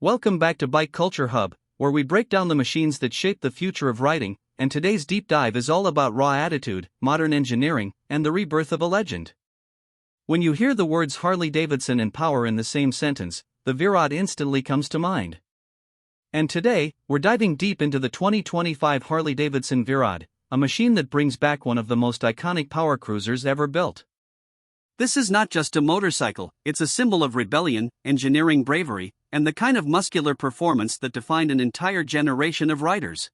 Welcome back to Bike Culture Hub, where we break down the machines that shape the future of riding, and today's deep dive is all about raw attitude, modern engineering, and the rebirth of a legend. When you hear the words Harley-Davidson and power in the same sentence, the V-ROD instantly comes to mind. And today, we're diving deep into the 2025 Harley-Davidson V-ROD, a machine that brings back one of the most iconic power cruisers ever built. This is not just a motorcycle, it's a symbol of rebellion, engineering bravery, and the kind of muscular performance that defined an entire generation of riders.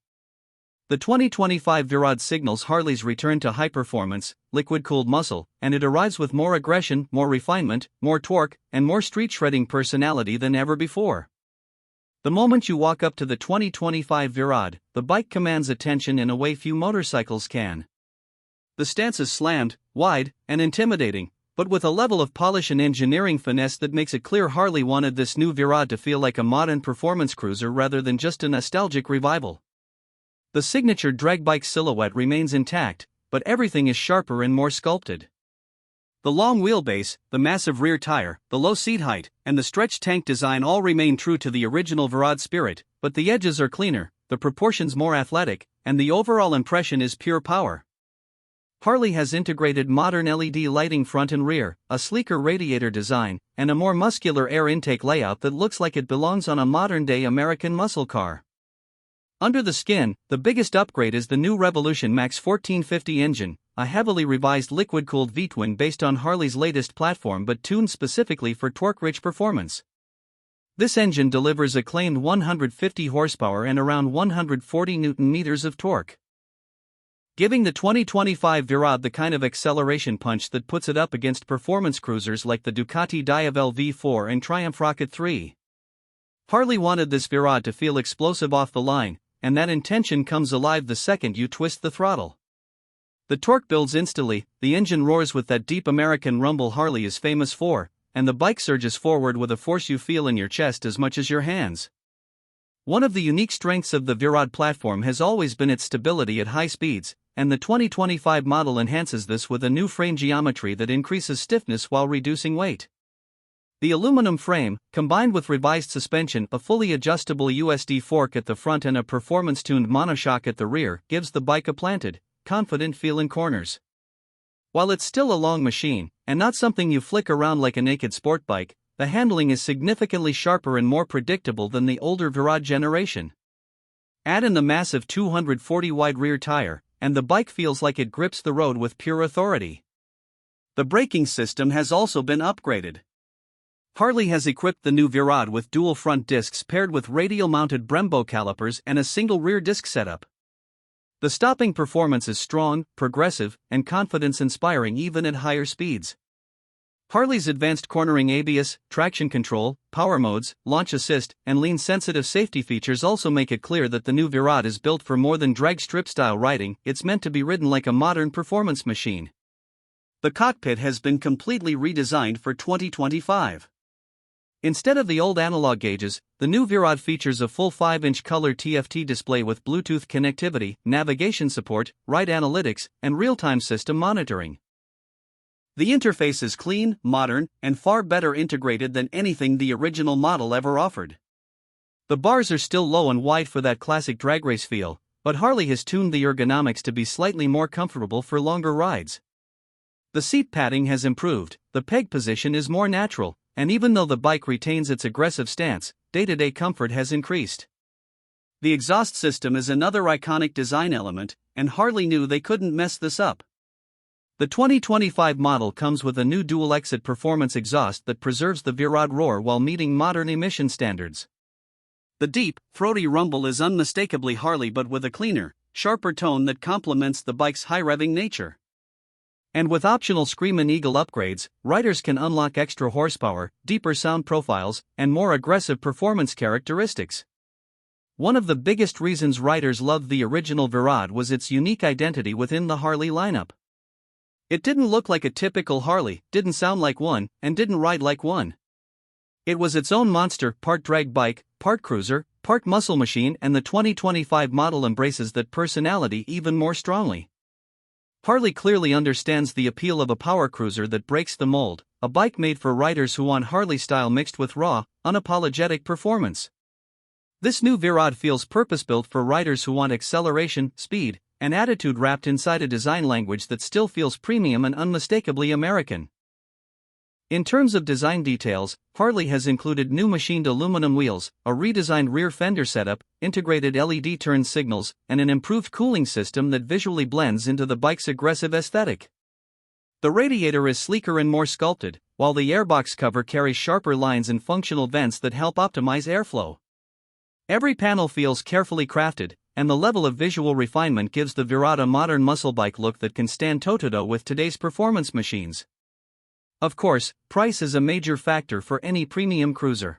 The 2025 V-ROD signals Harley's return to high performance, liquid-cooled muscle, and it arrives with more aggression, more refinement, more torque, and more street-shredding personality than ever before. The moment you walk up to the 2025 V-ROD, the bike commands attention in a way few motorcycles can. The stance is slammed, wide, and intimidating, but with a level of polish and engineering finesse that makes it clear Harley wanted this new V-ROD to feel like a modern performance cruiser rather than just a nostalgic revival. The signature drag bike silhouette remains intact, but everything is sharper and more sculpted. The long wheelbase, the massive rear tire, the low seat height, and the stretched tank design all remain true to the original V-ROD spirit, but the edges are cleaner, the proportions more athletic, and the overall impression is pure power. Harley has integrated modern LED lighting front and rear, a sleeker radiator design, and a more muscular air intake layout that looks like it belongs on a modern-day American muscle car. Under the skin, the biggest upgrade is the new Revolution Max 1450 engine, a heavily revised liquid-cooled V-twin based on Harley's latest platform but tuned specifically for torque-rich performance. This engine delivers a claimed 150 horsepower and around 140 Nm of torque, giving the 2025 V-ROD the kind of acceleration punch that puts it up against performance cruisers like the Ducati Diavel V4 and Triumph Rocket 3. Harley wanted this V-ROD to feel explosive off the line, and that intention comes alive the second you twist the throttle. The torque builds instantly, the engine roars with that deep American rumble Harley is famous for, and the bike surges forward with a force you feel in your chest as much as your hands. One of the unique strengths of the V-ROD platform has always been its stability at high speeds, and the 2025 model enhances this with a new frame geometry that increases stiffness while reducing weight. The aluminum frame, combined with revised suspension, a fully adjustable USD fork at the front and a performance-tuned monoshock at the rear, gives the bike a planted, confident feel in corners. While it's still a long machine, and not something you flick around like a naked sport bike, the handling is significantly sharper and more predictable than the older V-ROD generation. Add in the massive 240 wide rear tire, and the bike feels like it grips the road with pure authority. The braking system has also been upgraded. Harley has equipped the new V-ROD with dual front discs paired with radial-mounted Brembo calipers and a single rear disc setup. The stopping performance is strong, progressive, and confidence-inspiring even at higher speeds. Harley's advanced cornering ABS, traction control, power modes, launch assist, and lean-sensitive safety features also make it clear that the new V-ROD is built for more than drag strip-style riding, it's meant to be ridden like a modern performance machine. The cockpit has been completely redesigned for 2025. Instead of the old analog gauges, the new V-ROD features a full 5-inch color TFT display with Bluetooth connectivity, navigation support, ride analytics, and real-time system monitoring. The interface is clean, modern, and far better integrated than anything the original model ever offered. The bars are still low and wide for that classic drag race feel, but Harley has tuned the ergonomics to be slightly more comfortable for longer rides. The seat padding has improved, the peg position is more natural, and even though the bike retains its aggressive stance, day-to-day comfort has increased. The exhaust system is another iconic design element, and Harley knew they couldn't mess this up. The 2025 model comes with a new dual-exit performance exhaust that preserves the V-ROD roar while meeting modern emission standards. The deep, throaty rumble is unmistakably Harley but with a cleaner, sharper tone that complements the bike's high-revving nature. And with optional Screamin' Eagle upgrades, riders can unlock extra horsepower, deeper sound profiles, and more aggressive performance characteristics. One of the biggest reasons riders loved the original V-ROD was its unique identity within the Harley lineup. It didn't look like a typical Harley, didn't sound like one, and didn't ride like one. It was its own monster, part drag bike, part cruiser, part muscle machine, and the 2025 model embraces that personality even more strongly. Harley clearly understands the appeal of a power cruiser that breaks the mold, a bike made for riders who want Harley style mixed with raw, unapologetic performance. This new V-ROD feels purpose-built for riders who want acceleration, speed, and attitude wrapped inside a design language that still feels premium and unmistakably American. In terms of design details, Harley has included new machined aluminum wheels, a redesigned rear fender setup, integrated LED turn signals, and an improved cooling system that visually blends into the bike's aggressive aesthetic. The radiator is sleeker and more sculpted, while the airbox cover carries sharper lines and functional vents that help optimize airflow. Every panel feels carefully crafted, and the level of visual refinement gives the V-ROD a modern muscle bike look that can stand toe-to-toe with today's performance machines. Of course, price is a major factor for any premium cruiser.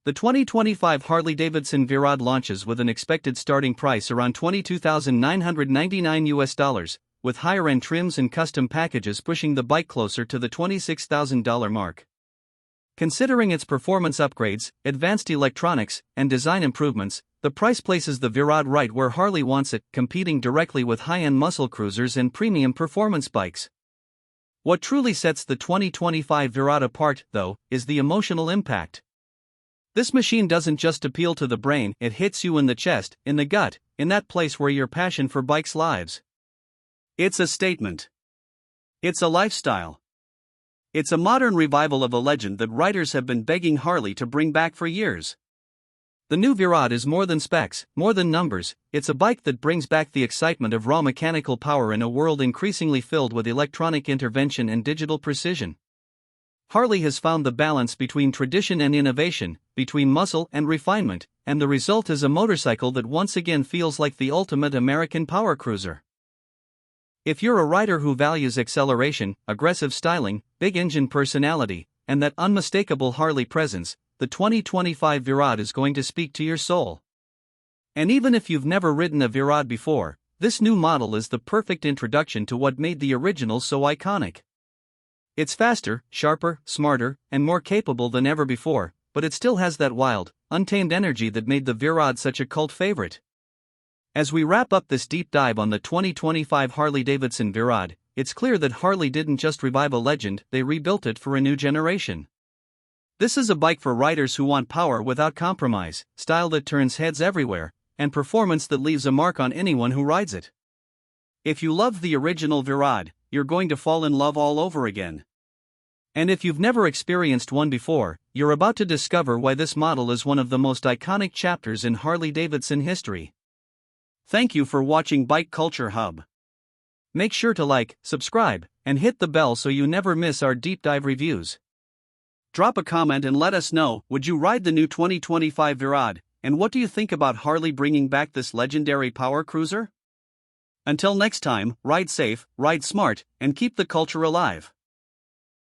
The 2025 Harley-Davidson V-ROD launches with an expected starting price around $22,999, with higher-end trims and custom packages pushing the bike closer to the $26,000 mark. Considering its performance upgrades, advanced electronics, and design improvements, the price places the V-ROD right where Harley wants it, competing directly with high-end muscle cruisers and premium performance bikes. What truly sets the 2025 V-ROD apart, though, is the emotional impact. This machine doesn't just appeal to the brain, it hits you in the chest, in the gut, in that place where your passion for bikes lives. It's a statement. It's a lifestyle. It's a modern revival of a legend that riders have been begging Harley to bring back for years. The new V-ROD is more than specs, more than numbers, it's a bike that brings back the excitement of raw mechanical power in a world increasingly filled with electronic intervention and digital precision. Harley has found the balance between tradition and innovation, between muscle and refinement, and the result is a motorcycle that once again feels like the ultimate American power cruiser. If you're a rider who values acceleration, aggressive styling, big engine personality, and that unmistakable Harley presence, the 2025 V-ROD is going to speak to your soul. And even if you've never ridden a V-ROD before, this new model is the perfect introduction to what made the original so iconic. It's faster, sharper, smarter, and more capable than ever before, but it still has that wild, untamed energy that made the V-ROD such a cult favorite. As we wrap up this deep dive on the 2025 Harley-Davidson V-ROD, it's clear that Harley didn't just revive a legend, they rebuilt it for a new generation. This is a bike for riders who want power without compromise, style that turns heads everywhere, and performance that leaves a mark on anyone who rides it. If you loved the original V-ROD, you're going to fall in love all over again. And if you've never experienced one before, you're about to discover why this model is one of the most iconic chapters in Harley-Davidson history. Thank you for watching Bike Culture Hub. Make sure to like, subscribe, and hit the bell so you never miss our deep dive reviews. Drop a comment and let us know, would you ride the new 2025 V-ROD, and what do you think about Harley bringing back this legendary power cruiser? Until next time, ride safe, ride smart, and keep the culture alive.